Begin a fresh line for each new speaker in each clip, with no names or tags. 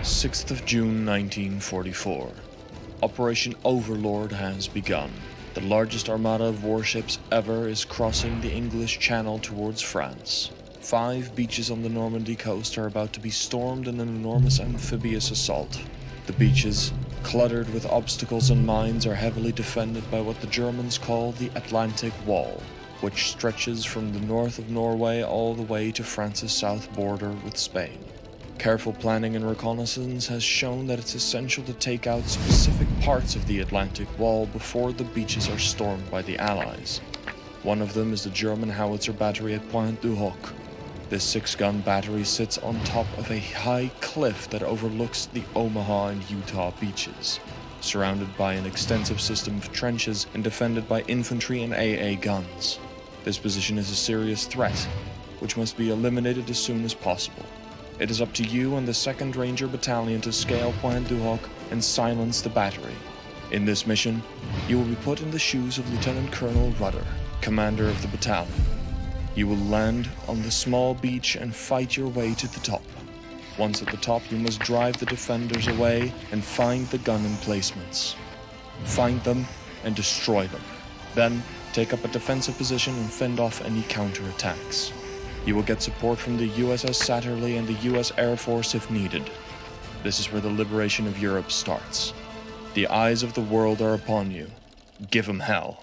6th of June 1944. Operation Overlord has begun. The largest armada of warships ever is crossing the English Channel towards France. 5 beaches on the Normandy coast are about to be stormed in an enormous amphibious assault. The beaches, cluttered with obstacles and mines, are heavily defended by what the Germans call the Atlantic Wall, which stretches from the north of Norway all the way to France's south border with Spain. Careful planning and reconnaissance has shown that it's essential to take out specific parts of the Atlantic Wall before the beaches are stormed by the Allies. One of them is the German howitzer battery at Pointe du Hoc. This 6-gun battery sits on top of a high cliff that overlooks the Omaha and Utah beaches, surrounded by an extensive system of trenches and defended by infantry and AA guns. This position is a serious threat, which must be eliminated as soon as possible. It is up to you and the 2nd Ranger Battalion to scale Pointe du Hoc and silence the battery. In this mission, you will be put in the shoes of Lieutenant Colonel Rudder, commander of the battalion. You will land on the small beach and fight your way to the top. Once at the top, you must drive the defenders away and find the gun emplacements. Find them and destroy them. Then, take up a defensive position and fend off any counterattacks. You will get support from the USS Satterley and the US Air Force if needed. This is where the liberation of Europe starts. The eyes of the world are upon you. Give 'em hell.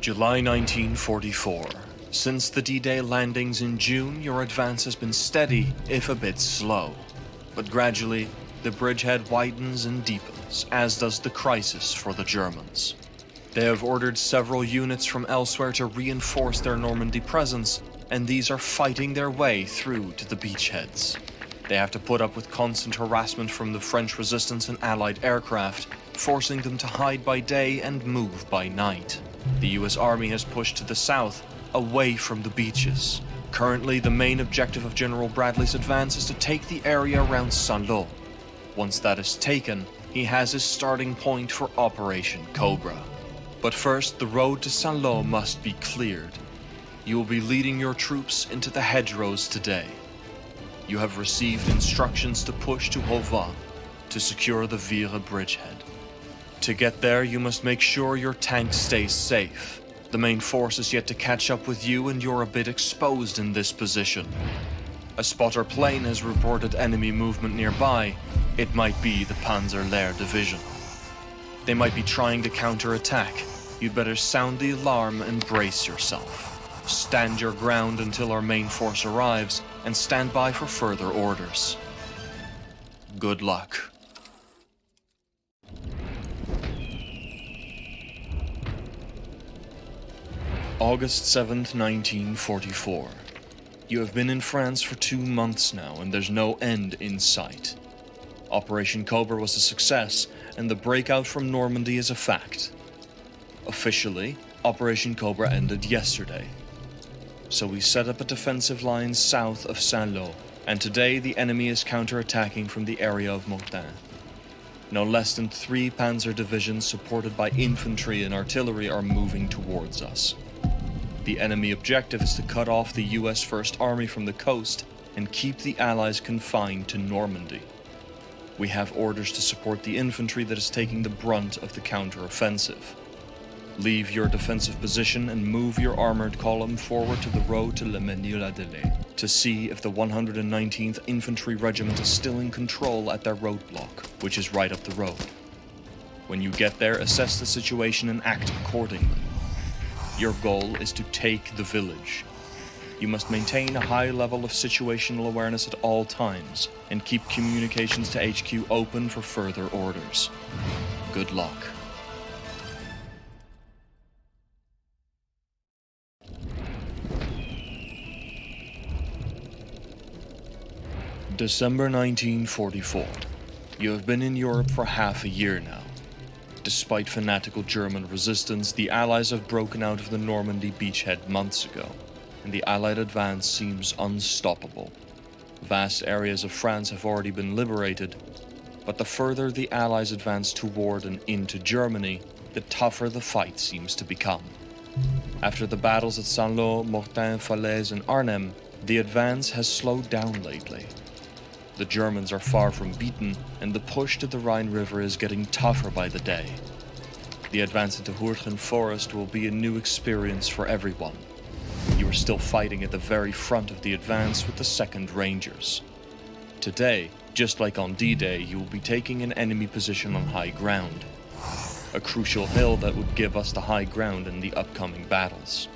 July 1944. Since the D-Day landings in June, your advance has been steady, if a bit slow. But gradually, the bridgehead widens and deepens, as does the crisis for the Germans. They have ordered several units from elsewhere to reinforce their Normandy presence, and these are fighting their way through to the beachheads. They have to put up with constant harassment from the French resistance and Allied aircraft, forcing them to hide by day and move by night. The US Army has pushed to the south, away from the beaches. Currently, the main objective of General Bradley's advance is to take the area around Saint-Lô. Once that is taken, he has his starting point for Operation Cobra. But first, the road to Saint-Lô must be cleared. You will be leading your troops into the hedgerows today. You have received instructions to push to Hova to secure the Vire bridgehead. To get there, you must make sure your tank stays safe. The main force is yet to catch up with you, and you're a bit exposed in this position. A spotter plane has reported enemy movement nearby. It might be the Panzer Lair division. They might be trying to counterattack. You'd better sound the alarm and brace yourself. Stand your ground until our main force arrives, and stand by for further orders. Good luck. August 7th, 1944. You have been in France for 2 months now, and there's no end in sight. Operation Cobra was a success, and the breakout from Normandy is a fact. Officially, Operation Cobra ended yesterday. So we set up a defensive line south of Saint-Lô, and today the enemy is counterattacking from the area of Mortain. No less than 3 panzer divisions supported by infantry and artillery are moving towards us. The enemy objective is to cut off the US First Army from the coast and keep the Allies confined to Normandy. We have orders to support the infantry that is taking the brunt of the counteroffensive. Leave your defensive position and move your armored column forward to the road to Le Mesnil-la-Delay to see if the 119th Infantry Regiment is still in control at their roadblock, which is right up the road. When you get there, assess the situation and act accordingly. Your goal is to take the village. You must maintain a high level of situational awareness at all times and keep communications to HQ open for further orders. Good luck. December 1944. You have been in Europe for half a year now. Despite fanatical German resistance, the Allies have broken out of the Normandy beachhead months ago, and the Allied advance seems unstoppable. Vast areas of France have already been liberated, but the further the Allies advance toward and into Germany, the tougher the fight seems to become. After the battles at Saint-Lô, Mortain, Falaise and Arnhem, the advance has slowed down lately. The Germans are far from beaten, and the push to the Rhine River is getting tougher by the day. The advance into Mortain Forest will be a new experience for everyone. You are still fighting at the very front of the advance with the 2nd Rangers. Today, just like on D-Day, you will be taking an enemy position on high ground. A crucial hill that would give us the high ground in the upcoming battles.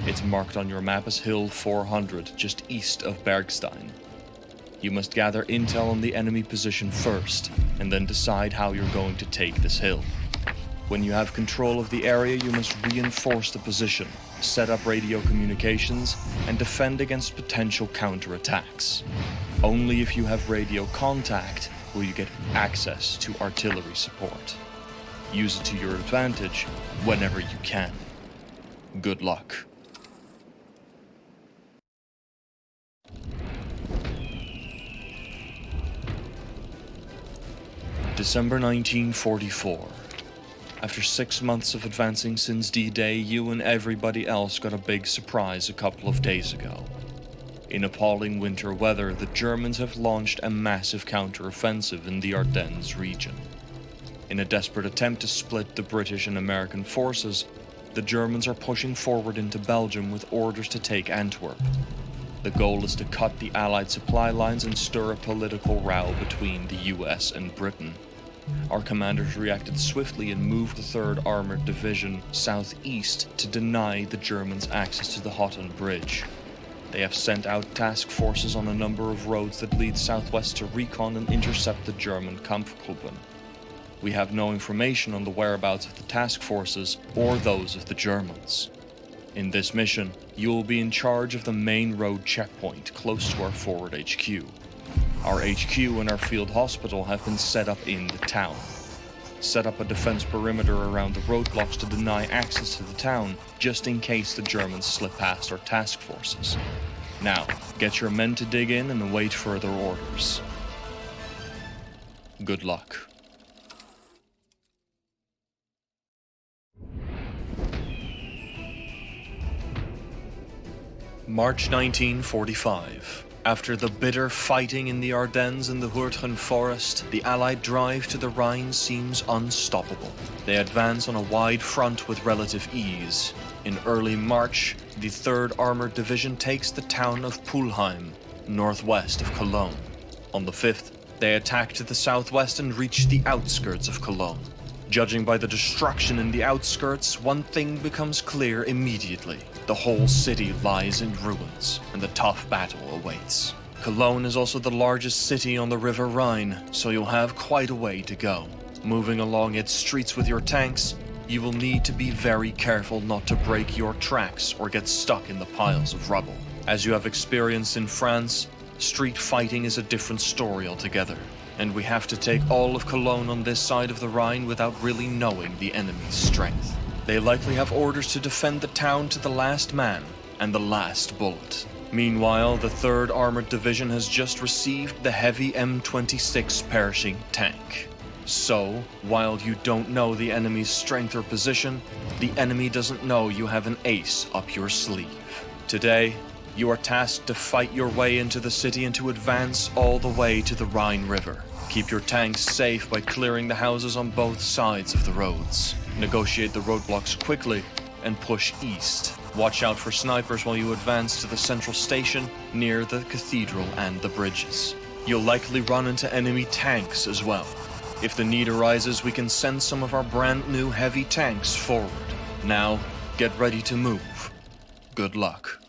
It's marked on your map as Hill 400, just east of Bergstein. You must gather intel on the enemy position first, and then decide how you're going to take this hill. When you have control of the area, you must reinforce the position, set up radio communications, and defend against potential counterattacks. Only if you have radio contact will you get access to artillery support. Use it to your advantage whenever you can. Good luck. December 1944. After 6 months of advancing since D-Day, you and everybody else got a big surprise a couple of days ago. In appalling winter weather, the Germans have launched a massive counter-offensive in the Ardennes region. In a desperate attempt to split the British and American forces, the Germans are pushing forward into Belgium with orders to take Antwerp. The goal is to cut the Allied supply lines and stir a political row between the US and Britain. Our commanders reacted swiftly and moved the 3rd Armored Division southeast to deny the Germans access to the Houghton Bridge. They have sent out task forces on a number of roads that lead southwest to recon and intercept the German Kampfgruppen. We have no information on the whereabouts of the task forces or those of the Germans. In this mission, you will be in charge of the main road checkpoint close to our forward HQ. Our HQ and our field hospital have been set up in the town. Set up a defense perimeter around the roadblocks to deny access to the town, just in case the Germans slip past our task forces. Now, get your men to dig in and await further orders. Good luck. March 1945. After the bitter fighting in the Ardennes and the Mortain Forest, the Allied drive to the Rhine seems unstoppable. They advance on a wide front with relative ease. In early March, the 3rd Armored Division takes the town of Pulheim, northwest of Cologne. On the 5th, they attack to the southwest and reach the outskirts of Cologne. Judging by the destruction in the outskirts, one thing becomes clear immediately. The whole city lies in ruins, and a tough battle awaits. Cologne is also the largest city on the River Rhine, so you'll have quite a way to go. Moving along its streets with your tanks, you will need to be very careful not to break your tracks or get stuck in the piles of rubble. As you have experienced in France, street fighting is a different story altogether. And we have to take all of Cologne on this side of the Rhine without really knowing the enemy's strength. They likely have orders to defend the town to the last man and the last bullet. Meanwhile, the 3rd Armored Division has just received the heavy M26 Pershing tank. So, while you don't know the enemy's strength or position, the enemy doesn't know you have an ace up your sleeve. Today, you are tasked to fight your way into the city and to advance all the way to the Rhine River. Keep your tanks safe by clearing the houses on both sides of the roads. Negotiate the roadblocks quickly and push east. Watch out for snipers while you advance to the central station near the cathedral and the bridges. You'll likely run into enemy tanks as well. If the need arises, we can send some of our brand new heavy tanks forward. Now, get ready to move. Good luck.